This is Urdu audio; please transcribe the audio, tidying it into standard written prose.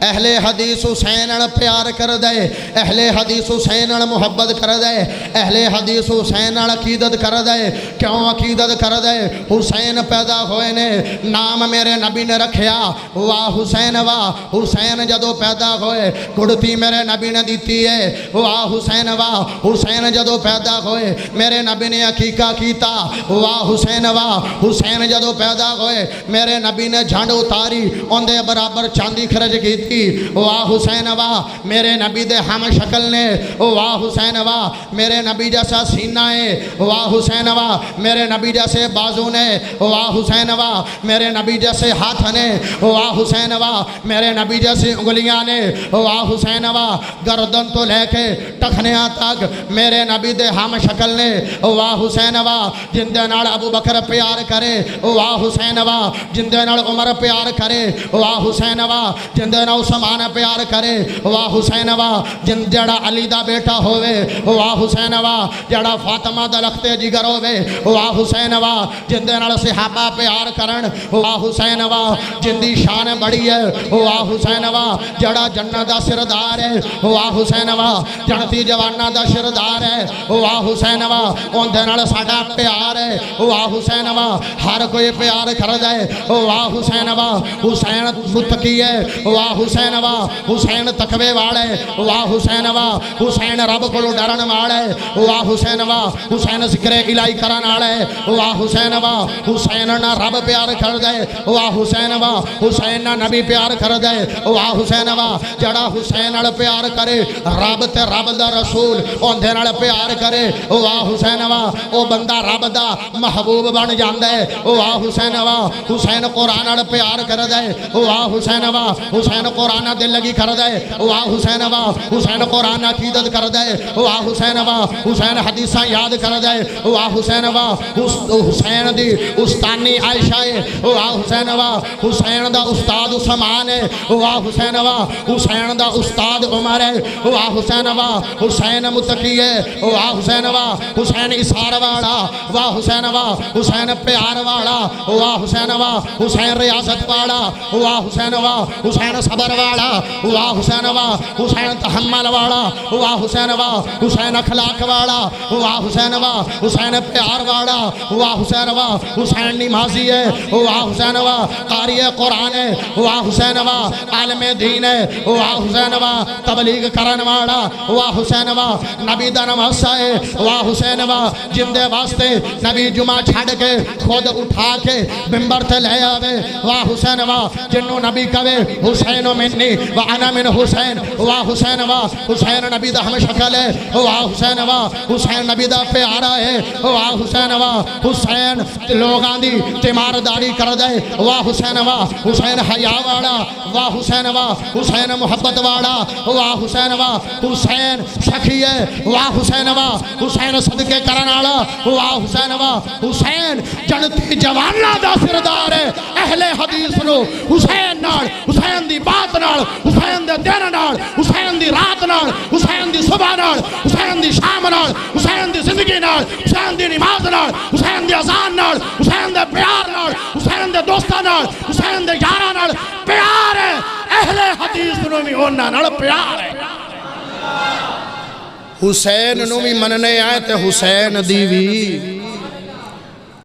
اہل حدیث حسین پیار کر دے اہل حدیث حسین محبت کر دے اہل حدیث حسین عقیدت کر دے کیوں عقیدت کر دے حسین پیدا ہوئے نے نام میرے نبی نے رکھیا واہ حسین واہ حسین جدو پیدا ہوئے گڑتی میرے نبی نے دیتی ہے واہ حسین واہ حسین جدو پیدا ہوئے میرے نبی نے عقیقہ کیتا واہ حسین واہ حسین جدو پیدا ہوئے میرے نبی نے جھنڈ اتاری اندے برابر چاندی خرج کی تھی واہ حسین واہ میرے نبی دے ہم شکل نے واہ حسین واہ میرے نبی جیسا سینہ ہے واہ حسین واہ میرے نبی جیسے بازو نے واہ حسین واہ میرے نبی جیسے ہاتھ نے واہ حسین واہ میرے نبی جیسے انگلیاں نے واہ حسین واہ گردن تو لے کے ٹخنیاں تک میرے نبی دے ہم شکل نے واہ حسین واہ جن دے نال ابو بکر پیار کرے واہ حسین واہ جن دے نال عمر پیار کرے واہ حسین واہ جن دے نال عثمان پیار کرے واہ حسین واہ جن جڑا علی دا بیٹا ہوئے واہ حسین واہ جڑا فاطمہ دا لخت جگر ہوئے واہ حسین واہ جن دے نال صحابہ پیار کرن واہ حسین واہ جن دی شان بڑی ہے واہ حسین واہ جڑا جنت دا سردار ہے واہ حسین واہ جنتی جوانا دا سردار ہے واہ حسین واہ اون دے نال ساڈا پیار ہے واہ حسین واہ ہر کوئی پیار کردا ہے واہ حسین واہ حسین متقی ہے واہ حسین واہ حسین تقوی والا ہے واہ حسین واہ حسین رب کو ڈرن والا ہے واہ حسین واہ حسین ذکر الہی کرن والا ہے واہ حسین واہ حسین نہ رب پیار کردا ہے واہ حسین واہ حسین نہ نبی پیار کردا ہے واہ حسین واہ جڑا حسین نال پیار کرے رب تے رب دا رسول اون دے نال پیار کرے واہ حسین واہ او بندہ رب دا محبوب بن جاندا ہے واہ حسین واہ حسین قرآن نال پیار کردا ہے واہ حسین واہ حسین قرآن دل لگی کردا ہے واہ حسین واہ حسین قرآن عقیدت کردا ہے واہ حسین واہ حسین حدیثاں یاد کردا ہے واہ حسین واہ حسین دی استانی عائشہ ہے واہ حسین واہ حسین دا استاد عثمان ہے واہ حسین واہ حسین دا استاد عمر ہے واہ حسین واہ حسین متقی ہے واہ حسین واہ حسین اثار والا واہ حسین واہ حسین پیار والا واہ حسین واہ حسین ریاضت والا واہ حسین واہ حسین صبر والا واہ حسین واہ حسین تحمل والا واہ حسین واہ حسین اخلاق والا واہ حسین واہ حسین پیار والا واہ حسین واہ حسین نمازی ہے واہ حسین واہ قاری قرآن ہے واہ حسین واہ عالم دین ہے واہ حسین واہ تبلیغ کرن والا واہ حسین واہ نبی دا نمازہ ہے واہ حسین واہ جن دے واسطے نبی جمعہ چھڑ کے خود اٹھا کے ممبر تے لے آوے واہ حسین واہ جنوں نبی کہے حسین منی وانا من حسین واہ حسین واہ حسین نبی دا ہم شکل ہے واہ حسین واہ حسین نبی دا پیارا ہے واہ حسین واہ حسین لوگاں دی تیمارداری کر دے واہ حسین واہ حسین حیا والا واہ حسین واہ حسین محبت والا واہ حسین واہ حسین سخی ہے واہ حسین واہ حسین صدقے کرن والا واہ حسین واہ حسین جنتی جوانا دا سردار ہے اہل حدیث نو حسین نال حسین دی بات نال حسین دے دن نال حسین دی رات نال حسین دی صبح نال حسین دی شام نال حسین دی زندگی نال حسین دی نماز نال حسین دی اذان نال حسین دے پیار نال حسین دے دوستاں نال حسین دے یاراں نال پیار ہے اہل حدیث نو بھی انہاں نال پیار ہے حسین نو بھی مننے آئے تے حسین دی بھی